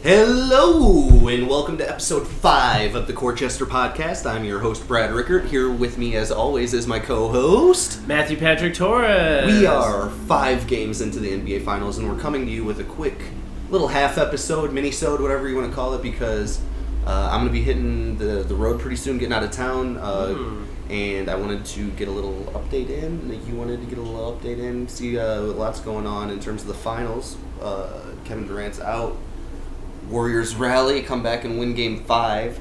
Hello, and welcome to episode 5 of the Jester podcast. I'm your host, Brad Rickert. Here with me, as always, is my co-host, Matthew Patrick Torres. We are 5 games into the NBA Finals, and we're coming to you with a quick little half-episode, mini-sode, whatever you want to call it, because I'm going to be hitting the road pretty soon, getting out of town, and I wanted to get a little update in. You wanted to get a little update in, see lots going on in terms of the finals. Kevin Durant's out. Warriors rally, come back and win Game 5.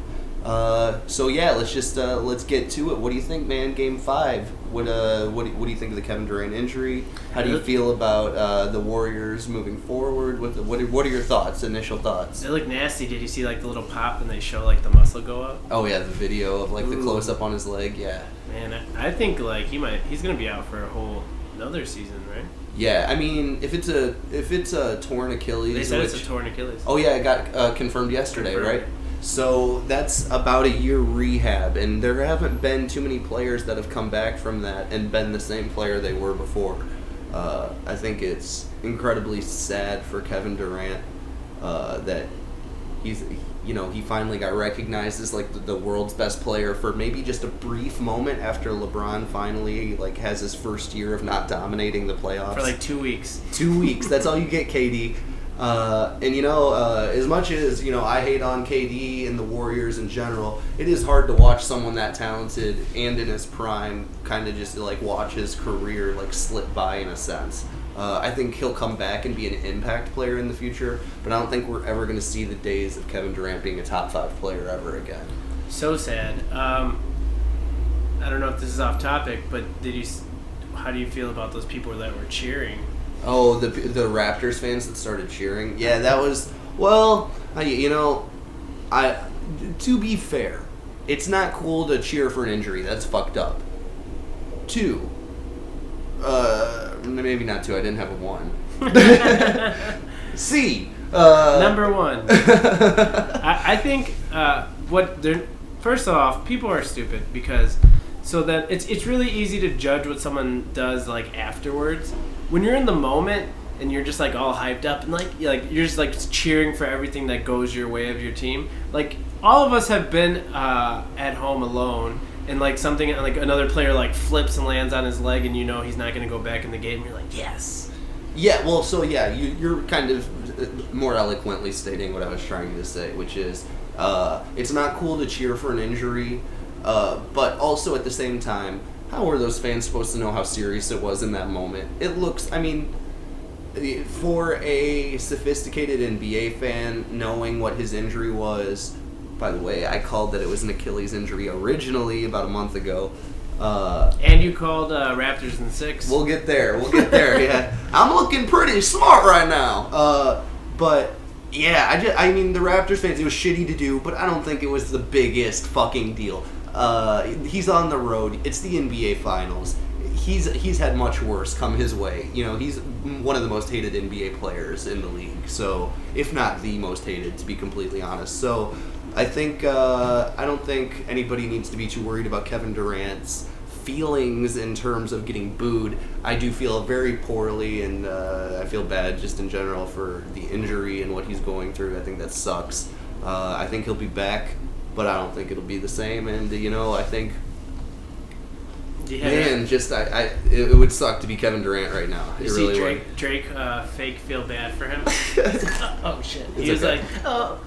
So yeah, let's get to it. What do you think, man? Game 5. What do you think of the Kevin Durant injury? How do you feel about the Warriors moving forward? What are your thoughts? Initial thoughts? It looked nasty. Did you see like the little pop and they show like the muscle go up? Oh yeah, the video of like the close up on his leg. Yeah. Man, I think like he's gonna be out for a whole another season, right? Yeah, I mean, if it's a torn Achilles, they said it's a torn Achilles. Oh yeah, it got confirmed yesterday, right? So that's about a year rehab, and there haven't been too many players that have come back from that and been the same player they were before. I think it's incredibly sad for Kevin Durant that he finally got recognized as like the world's best player for maybe just a brief moment after LeBron finally like has his first year of not dominating the playoffs. For like 2 weeks. 2 weeks. That's all you get, KD. As much as I hate on KD and the Warriors in general, it is hard to watch someone that talented and in his prime kind of just like watch his career like slip by in a sense. I think he'll come back and be an impact player in the future, but I don't think we're ever going to see the days of Kevin Durant being a top 5 player ever again. So sad. I don't know if this is off topic, but how do you feel about those people that were cheering? Oh, the Raptors fans that started cheering? Yeah, that was, to be fair, it's not cool to cheer for an injury. That's fucked up. 2, maybe not 2. I didn't have a 1. C. Number 1. I think first off, people are stupid because that it's really easy to judge what someone does like afterwards. When you're in the moment and you're just like all hyped up and like you're just like cheering for everything that goes your way of your team. Like all of us have been at home alone. And like something like another player like flips and lands on his leg, and he's not going to go back in the game. And you're like, yes. Yeah. Well, so yeah, you're kind of more eloquently stating what I was trying to say, which is it's not cool to cheer for an injury, but also at the same time, how are those fans supposed to know how serious it was in that moment? It looks, for a sophisticated NBA fan, knowing what his injury was. By the way, I called that it was an Achilles injury originally about a month ago. And you called Raptors in 6. We'll get there, yeah. I'm looking pretty smart right now. But, yeah, the Raptors fans, it was shitty to do, but I don't think it was the biggest fucking deal. He's on the road. It's the NBA Finals. He's had much worse come his way. He's one of the most hated NBA players in the league. So, if not the most hated, to be completely honest. So, I don't think anybody needs to be too worried about Kevin Durant's feelings in terms of getting booed. I do feel very poorly, and I feel bad just in general for the injury and what he's going through. I think that sucks. I think he'll be back, but I don't think it'll be the same. And I think, it would suck to be Kevin Durant right now. You see Drake fake feel bad for him. Oh shit! He was like, oh.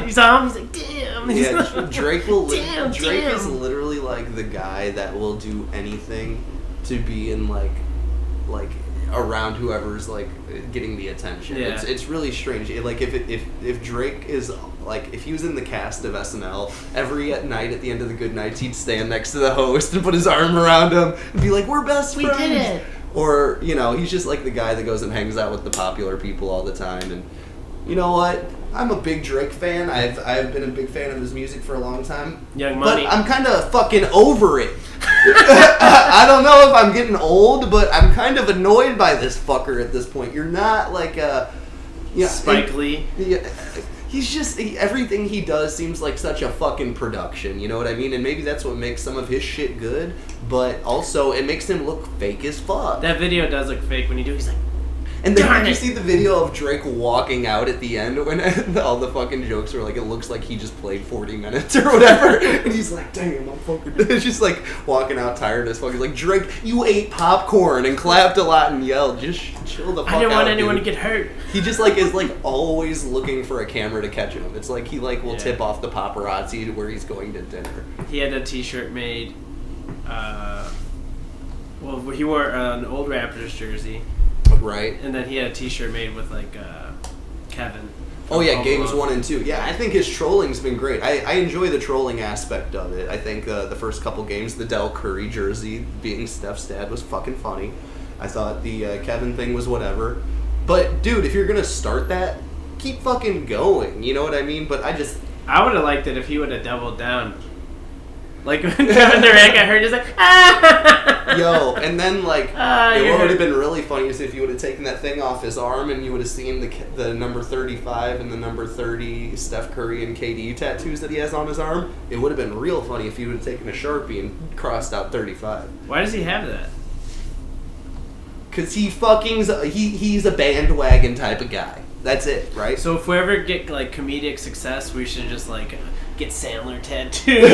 He's like, damn. Yeah, Drake is literally like the guy that will do anything to be in like around whoever's like getting the attention. Yeah. It's really strange. Like if Drake is like if he was in the cast of SNL, every night at the end of the good nights he'd stand next to the host and put his arm around him and be like, "We're best friends." We did it. Or he's just like the guy that goes and hangs out with the popular people all the time. And you know what? I'm a big Drake fan. I've been a big fan of his music for a long time. Young Money. But I'm kind of fucking over it. I don't know if I'm getting old, but I'm kind of annoyed by this fucker at this point. You're not like Spike Lee. Yeah, he's just everything he does seems like such a fucking production. You know what I mean? And maybe that's what makes some of his shit good, but also it makes him look fake as fuck. That video does look fake when you do. He's like, And then did you see the video of Drake walking out at the end when all the fucking jokes were like, it looks like he just played 40 minutes or whatever, and he's like, damn, I'm fucking. It's just like walking out tired as fuck. He's like, Drake, you ate popcorn and clapped a lot and yelled. Just chill the fuck out. I didn't want anyone dude. to get hurt. He just like is like always looking for a camera to catch him. It's like he like will tip off the paparazzi to where he's going to dinner. He had a T-shirt made. Well, he wore an old Raptors jersey. Right. And then he had a T-shirt made with like Kevin. Oh yeah, games 1 and 2. Yeah, I think his trolling's been great. I enjoy the trolling aspect of it. I think the first couple games, the Del Curry jersey being Steph's dad was fucking funny. I thought the Kevin thing was whatever. But dude, if you're gonna start that, keep fucking going. You know what I mean? But I would have liked it if he would have doubled down. Like when Kevin Durant got hurt, he's like, ah! Yo, and then like, it would have been really funny is if you would have taken that thing off his arm and you would have seen the number 35 and the number 30 Steph Curry and KD tattoos that he has on his arm. It would have been real funny if he would have taken a Sharpie and crossed out 35. Why does he have that? Because he's a bandwagon type of guy. That's it, right? So if we ever get like comedic success, we should just like get Sandler tattoos,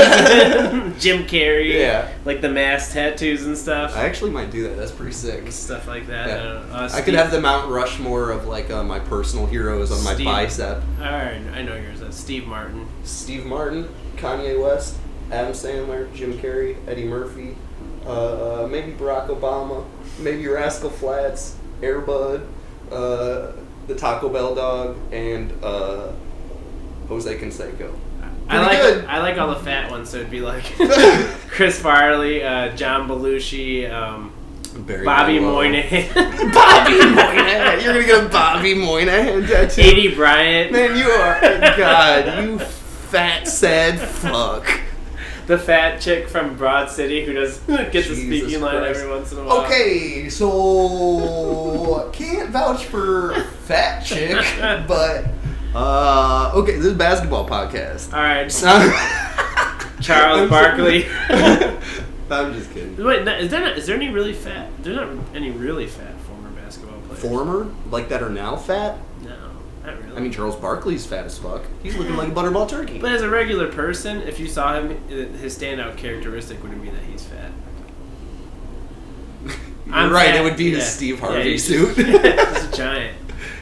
Jim Carrey, like the mask tattoos and stuff. I actually might do that. That's pretty sick. Stuff like that. Yeah. I could have the Mount Rushmore of like my personal heroes on my bicep. Alright, I know yours. That's Steve Martin, Kanye West, Adam Sandler, Jim Carrey, Eddie Murphy, maybe Barack Obama, maybe Rascal Flatts, Air Bud, the Taco Bell dog, and Jose Canseco. I like all the fat ones, so it'd be like Chris Farley, John Belushi, Bobby Moynihan. Bobby Moynihan. You're gonna get a Bobby Moynihan tattoo. Katie Bryant. Man, you are God. You fat sad fuck. The fat chick from Broad City who gets a speaking line every once in a while. Okay, so can't vouch for fat chick, but okay, this is a basketball podcast. All right, Charles Barkley. I'm just kidding. Wait, is there any really fat? There's not any really fat former basketball players. Former, like that are now fat? No. Not really. I mean, Charles Barkley's fat as fuck. He's looking like a butterball turkey. But as a regular person, if you saw him, his standout characteristic wouldn't be that he's fat. You're right, it would be his Steve Harvey suit. He's a giant.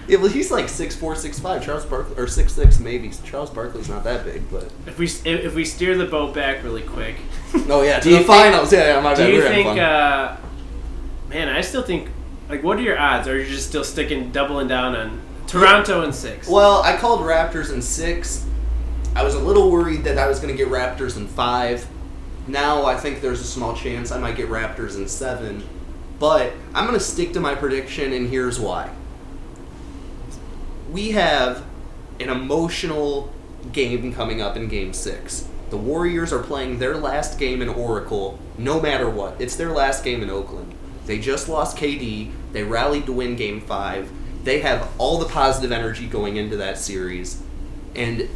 Yeah, well, he's like 6'4", 6'5". Charles Barkley, or 6'6", maybe. Charles Barkley's not that big, but if we steer the boat back really quick. Oh yeah, to the finals. Yeah, my bad. Do you think? Man, I still think. Like, what are your odds? Or are you just still doubling down on Toronto in 6? Well, I called Raptors in 6. I was a little worried that I was going to get Raptors in 5. Now I think there's a small chance I might get Raptors in 7. But I'm going to stick to my prediction, and here's why. We have an emotional game coming up in Game 6. The Warriors are playing their last game in Oracle, no matter what. It's their last game in Oakland. They just lost KD. They rallied to win Game 5. They have all the positive energy going into that series. And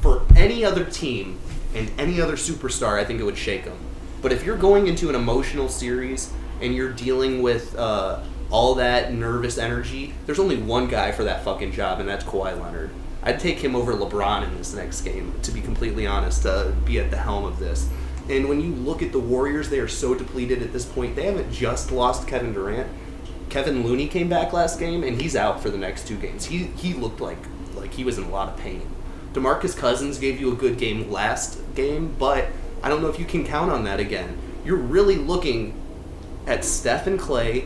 for any other team and any other superstar, I think it would shake them. But if you're going into an emotional series and you're dealing with all that nervous energy, there's only one guy for that fucking job, and that's Kawhi Leonard. I'd take him over LeBron in this next game, to be completely honest, to be at the helm of this. And when you look at the Warriors, they are so depleted at this point. They haven't just lost Kevin Durant. Kevin Looney came back last game, and he's out for the next 2 games. He looked like he was in a lot of pain. DeMarcus Cousins gave you a good game last game, but I don't know if you can count on that again. You're really looking at Steph and Clay,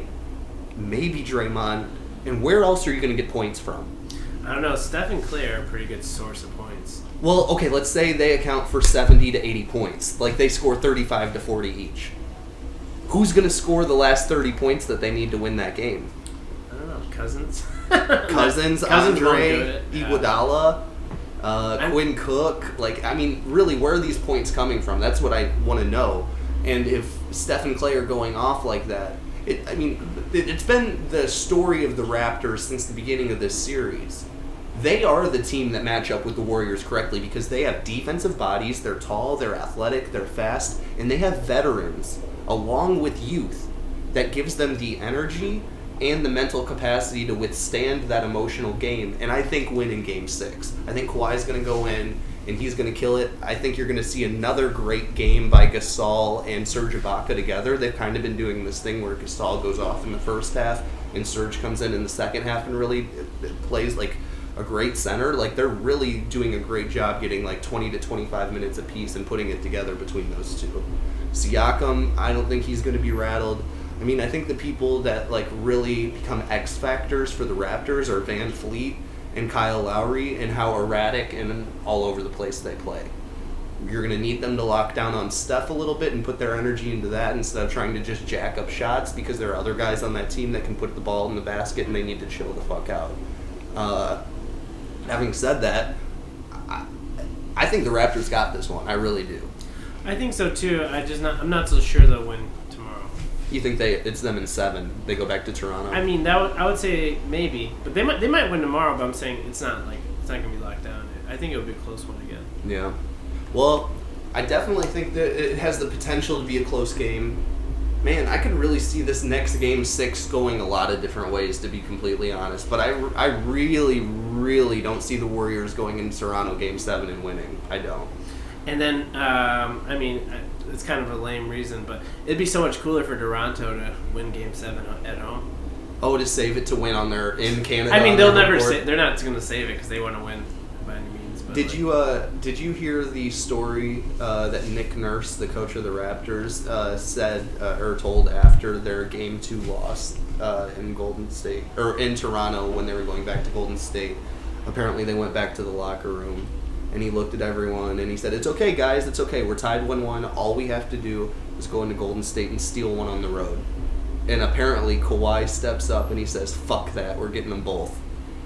maybe Draymond, and where else are you going to get points from? I don't know. Steph and Clay are a pretty good source of points. Well, okay, let's say they account for 70 to 80 points. Like, they score 35 to 40 each. Who's going to score the last 30 points that they need to win that game? I don't know. Cousins, Andre, Iguodala, Quinn Cook. Like, I mean, really, where are these points coming from? That's what I want to know. And if Steph and Clay are going off like that, it's been the story of the Raptors since the beginning of this series. They are the team that match up with the Warriors correctly because they have defensive bodies, they're tall, they're athletic, they're fast, and they have veterans, along with youth, that gives them the energy and the mental capacity to withstand that emotional game, and I think win in Game 6. I think Kawhi's going to go in, and he's going to kill it. I think you're going to see another great game by Gasol and Serge Ibaka together. They've kind of been doing this thing where Gasol goes off in the first half, and Serge comes in the second half and really plays like a great center. Like, they're really doing a great job getting like 20 to 25 minutes apiece and putting it together between those two. Siakam, I don't think he's going to be rattled. I mean, I think the people that like really become X factors for the Raptors are Van Fleet and Kyle Lowry, and how erratic and all over the place they play. You're going to need them to lock down on Steph a little bit and put their energy into that instead of trying to just jack up shots, because there are other guys on that team that can put the ball in the basket and they need to chill the fuck out. Having said that, I think the Raptors got this one. I really do. I think so too. I'm not so sure they'll win tomorrow. You think it's them in 7? They go back to Toronto? I mean, I would say maybe, but they might win tomorrow. But I'm saying it's not going to be locked down. I think it'll be a close one again. Yeah. Well, I definitely think that it has the potential to be a close game. Man, I could really see this next Game 6 going a lot of different ways, to be completely honest. But I really, really don't see the Warriors going into Toronto Game 7 and winning. I don't. And then, I mean, it's kind of a lame reason, but it'd be so much cooler for Toronto to win Game 7 at home. Oh, to save it to win in Canada? I mean, they'll never they're not going to save it because they want to win by any means. But did you hear the story that Nick Nurse, the coach of the Raptors, said or told after their Game 2 loss in Golden State, or in Toronto when they were going back to Golden State? Apparently, they went back to the locker room. And he looked at everyone and he said, "It's okay, guys. It's okay. We're tied 1-1. All we have to do is go into Golden State and steal one on the road." And apparently Kawhi steps up and he says, "Fuck that. We're getting them both."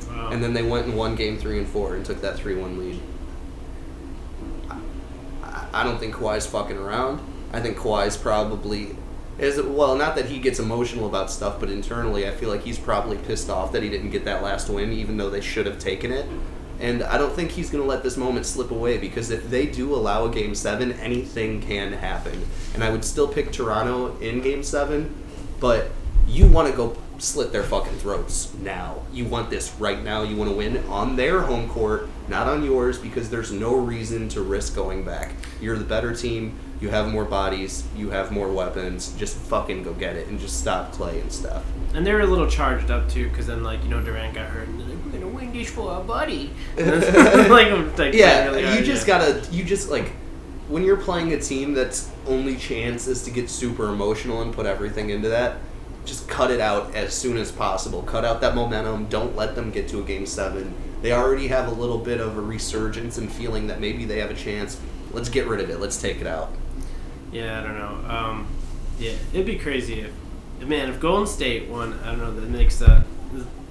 Wow. And then they went and won Game 3 and 4 and took that 3-1 lead. I don't think Kawhi's fucking around. I think Kawhi's probably... not that he gets emotional about stuff, but internally I feel like he's probably pissed off that he didn't get that last win, even though they should have taken it. And I don't think he's going to let this moment slip away, because if they do allow a Game 7, anything can happen. And I would still pick Toronto in Game 7, but you want to go slit their fucking throats now. You want this right now. You want to win on their home court, not on yours, because there's no reason to risk going back. You're the better team. You have more bodies. You have more weapons. Just fucking go get it and just stop Clay and stuff. And they were a little charged up too, because then Durant got hurt and they're like, "We're gonna win this for our buddy." Yeah, you just when you're playing a team that's only chance is to get super emotional and put everything into that, just cut it out as soon as possible. Cut out that momentum. Don't let them get to a Game 7. They already have a little bit of a resurgence and feeling that maybe they have a chance. Let's get rid of it. Let's take it out. Yeah, I don't know. It'd be crazy if Golden State won. I don't know. That makes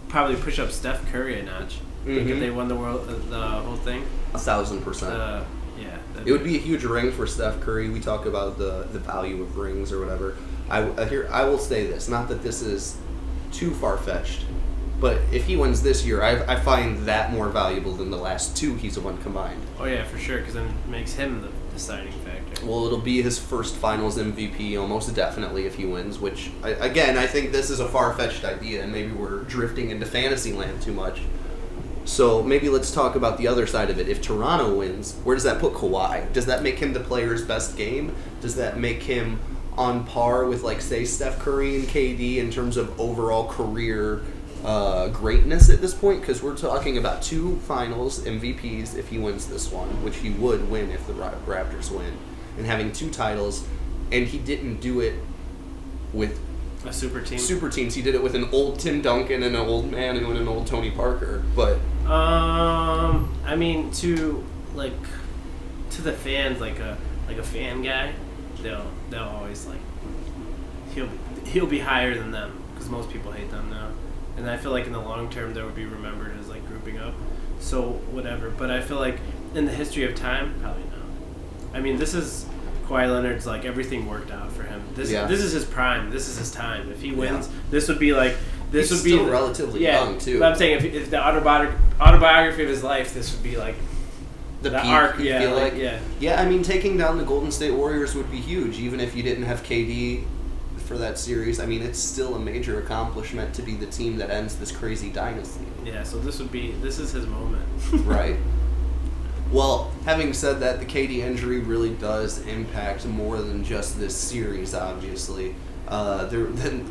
probably push up Steph Curry a notch. Mm-hmm. Think if they won the whole thing. 1,000%. Yeah. It would be a huge ring for Steph Curry. We talk about the value of rings or whatever. I will say this. Not that this is too far-fetched, but if he wins this year, I find that more valuable than the last 2 he's won combined. Oh yeah, for sure, because then it makes him the deciding factor. Well, it'll be his first Finals MVP, almost definitely, if he wins, which, I think this is a far-fetched idea, and maybe we're drifting into fantasy land too much. So maybe let's talk about the other side of it. If Toronto wins, where does that put Kawhi? Does that make him the player's best game? Does that make him on par with, say, Steph Curry and KD in terms of overall career greatness at this point? Because we're talking about 2 Finals MVPs if he wins this one, which he would win if the Raptors win, and having 2 titles, and he didn't do it with a super team. Super teams. He did it with an old Tim Duncan and an old man and an old Tony Parker. But I mean, to the fans, like a fan guy, they'll always he'll be higher than them, because most people hate them now. And I feel like in the long term, they would be remembered as grouping up. So whatever. But I feel like in the history of time, probably not. I mean, this is Kawhi Leonard's everything worked out for him. This is his prime. This is his time. If he wins, this would be He's still relatively young too. But I'm saying if the autobiography of his life, this would be the peak, arc. You feel like. I mean, taking down the Golden State Warriors would be huge, even if you didn't have KD for that series. I mean, it's still a major accomplishment to be the team that ends this crazy dynasty. Yeah, so this is his moment. Right. Well, having said that, the KD injury really does impact more than just this series, obviously. I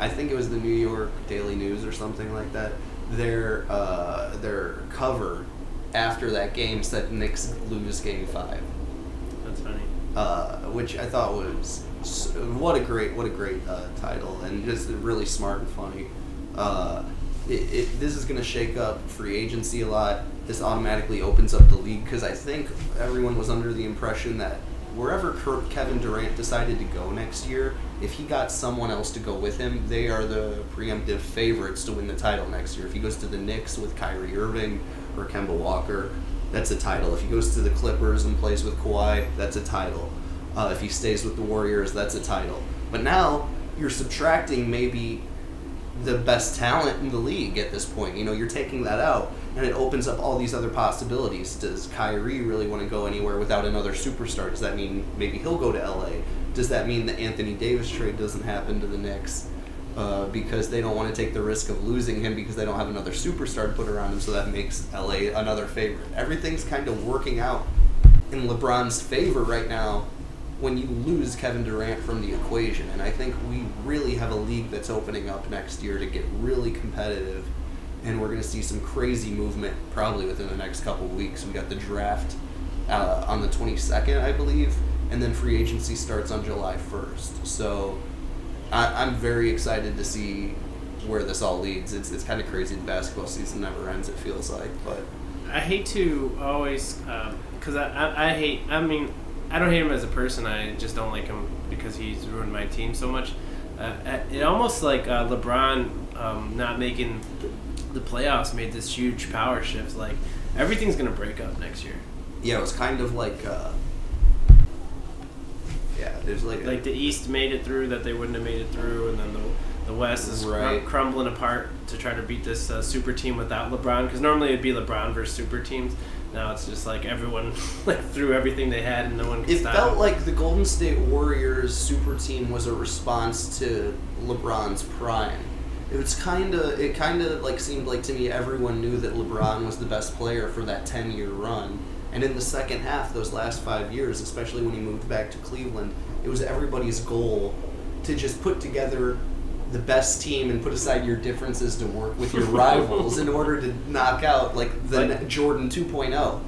think it was the New York Daily News or something like that. Their cover after that game said Knicks lose Game 5. That's funny. Which I thought was what a great title, and just really smart and funny. This is going to shake up free agency a lot. This automatically opens up the league because I think everyone was under the impression that wherever Kevin Durant decided to go next year, if he got someone else to go with him, they are the preemptive favorites to win the title next year. If he goes to the Knicks with Kyrie Irving or Kemba Walker, that's a title. If he goes to the Clippers and plays with Kawhi, that's a title. If he stays with the Warriors, that's a title. But now you're subtracting maybe the best talent in the league at this point. You know, you're taking that out, and it opens up all these other possibilities. Does Kyrie really want to go anywhere without another superstar? Does that mean maybe he'll go to LA? Does that mean the Anthony Davis trade doesn't happen to the Knicks because they don't want to take the risk of losing him because they don't have another superstar to put around him, so that makes LA another favorite? Everything's kind of working out in LeBron's favor right now when you lose Kevin Durant from the equation. And I think we really have a league that's opening up next year to get really competitive, and we're going to see some crazy movement probably within the next couple of weeks. We got the draft on the 22nd, I believe, and then free agency starts on July 1st. So I'm very excited to see where this all leads. It's kind of crazy. The basketball season never ends, it feels like. But I hate to always, because I don't hate him as a person. I just don't like him because he's ruined my team so much. It almost like LeBron not making the playoffs made this huge power shift. Like, everything's going to break up next year. Yeah, it was kind of like... there's like the East made it through that they wouldn't have made it through, and then the West is crumbling apart to try to beat this super team without LeBron. Because normally it'd be LeBron versus super teams. Now it's just like everyone threw everything they had and no one could stop. It felt like the Golden State Warriors super team was a response to LeBron's prime. It kind of seemed like to me everyone knew that LeBron was the best player for that 10-year run. And in the second half, those last 5 years, especially when he moved back to Cleveland, it was everybody's goal to just put together the best team and put aside your differences to work with your rivals in order to knock out the Jordan 2.0.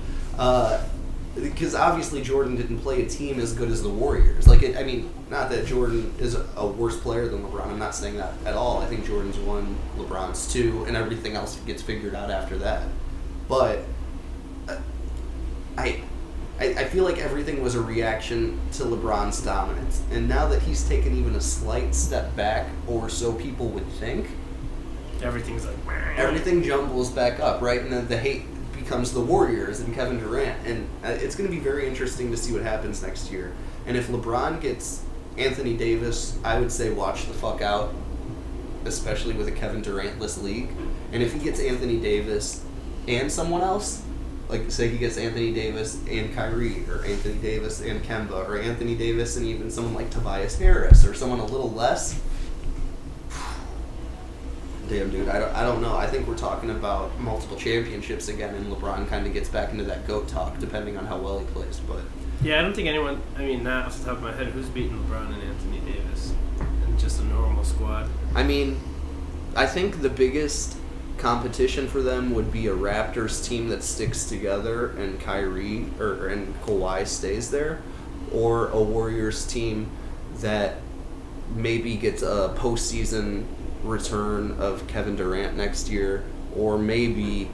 Because obviously Jordan didn't play a team as good as the Warriors. Not that Jordan is a worse player than LeBron. I'm not saying that at all. I think Jordan's 1, LeBron's 2, and everything else gets figured out after that. But I feel like everything was a reaction to LeBron's dominance. And now that he's taken even a slight step back, or so people would think, everything jumbles back up, right? And then the hate becomes the Warriors and Kevin Durant. And it's going to be very interesting to see what happens next year. And if LeBron gets Anthony Davis, I would say watch the fuck out, especially with a Kevin Durant-less league. And if he gets Anthony Davis and someone else, like, say he gets Anthony Davis and Kyrie, or Anthony Davis and Kemba, or Anthony Davis and even someone like Tobias Harris, or someone a little less. Damn, dude, I don't know. I think we're talking about multiple championships again, and LeBron kind of gets back into that GOAT talk, depending on how well he plays. But yeah, I don't think anyone, not off the top of my head, who's beaten LeBron and Anthony Davis in just a normal squad? I think the biggest competition for them would be a Raptors team that sticks together and Kyrie and Kawhi stays there, or a Warriors team that maybe gets a postseason return of Kevin Durant next year, or maybe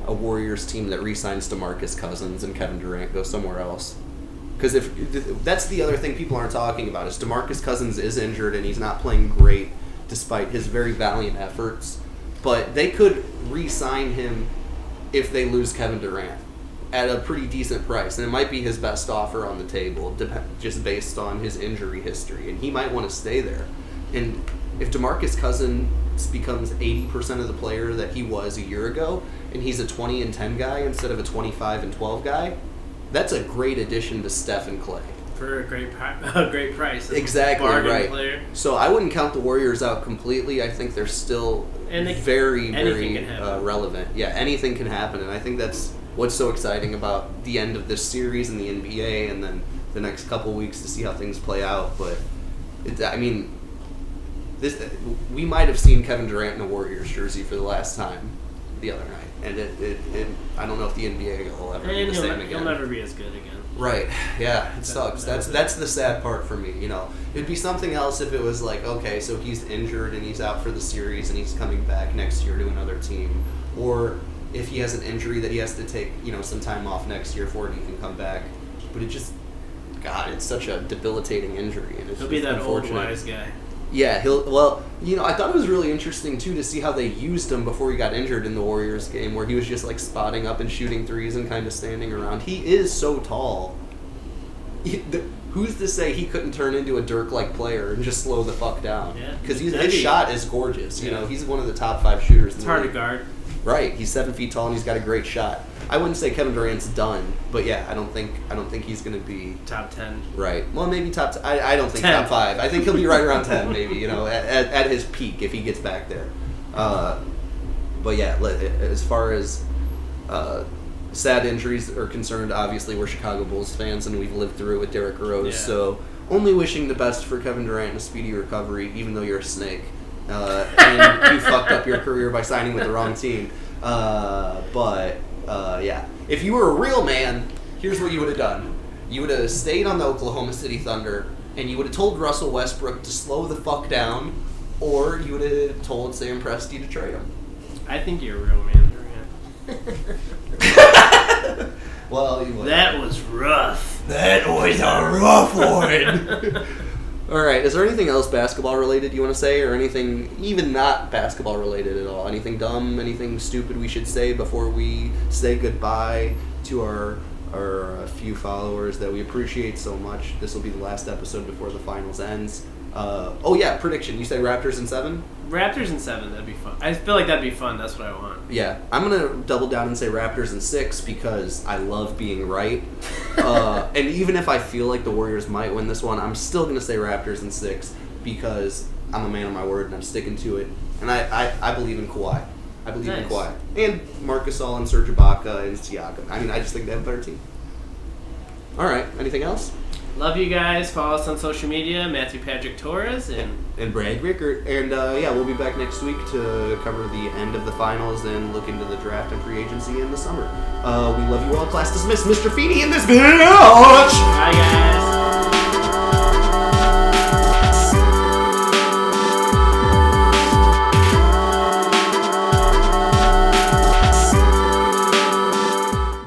a Warriors team that re-signs DeMarcus Cousins and Kevin Durant goes somewhere else. Because if that's the other thing people aren't talking about, is DeMarcus Cousins is injured and he's not playing great despite his very valiant efforts. But they could re-sign him if they lose Kevin Durant at a pretty decent price. And it might be his best offer on the table, just based on his injury history. And he might want to stay there. And if DeMarcus Cousins becomes 80% of the player that he was a year ago, and he's a 20-10 guy instead of a 25-12 guy, that's a great addition to Steph and Clay. for a great price. Exactly, right. Player. So I wouldn't count the Warriors out completely. I think they're still very relevant. Yeah, anything can happen, and I think that's what's so exciting about the end of this series in the NBA, and then the next couple weeks to see how things play out. But we might have seen Kevin Durant in a Warriors jersey for the last time the other night, and it I don't know if the NBA will ever be the same again. He'll never be as good again. Right. Yeah, it sucks. That's the sad part for me. It'd be something else if it was like, okay, so he's injured and he's out for the series and he's coming back next year to another team, or if he has an injury that he has to take, some time off next year for it, he can come back. But it just, God, it's such a debilitating injury, and it's he'll be that old wise guy. Yeah, I thought it was really interesting, too, to see how they used him before he got injured in the Warriors game, where he was just, spotting up and shooting threes and kind of standing around. He is so tall. Who's to say he couldn't turn into a Dirk-like player and just slow the fuck down? Because his shot is gorgeous. He's one of the top 5 shooters. It's hard to guard. Right, he's 7 feet tall and he's got a great shot. I wouldn't say Kevin Durant's done, but yeah, I don't think he's going to be top 10. Right. Well, maybe top. I don't think 10. top 5. I think he'll be right around 10, maybe. At his peak if he gets back there. But yeah, as far as sad injuries are concerned, obviously we're Chicago Bulls fans and we've lived through it with Derrick Rose. Yeah. So only wishing the best for Kevin Durant and a speedy recovery, even though you're a snake. And you fucked up your career by signing with the wrong team. Yeah. If you were a real man, here's what you would have done. You would have stayed on the Oklahoma City Thunder, and you would have told Russell Westbrook to slow the fuck down, or you would have told Sam Presti to trade him. I think you're a real man, Durant. Well, that was rough. That was a rough one. All right, is there anything else basketball related you want to say, or anything even not basketball related at all? Anything dumb, anything stupid we should say before we say goodbye to our few followers that we appreciate so much? This will be the last episode before the finals ends. Prediction. You say Raptors in 7? Raptors in 7, that'd be fun. I feel like that'd be fun, that's what I want. Yeah, I'm going to double down and say Raptors in 6 because I love being right. And even if I feel like the Warriors might win this one, I'm still going to say Raptors in 6 because I'm a man of my word and I'm sticking to it. And I believe in Kawhi. I believe in Kawhi. And Marc Gasol and Serge Ibaka and Siakam. I just think they have a better team. All right, anything else? Love you guys. Follow us on social media, Matthew Patrick Torres and Brad Rickert. And we'll be back next week to cover the end of the finals and look into the draft and free agency in the summer. We love you all. Class dismissed. Mr. Feeney in this bitch. Bye, guys.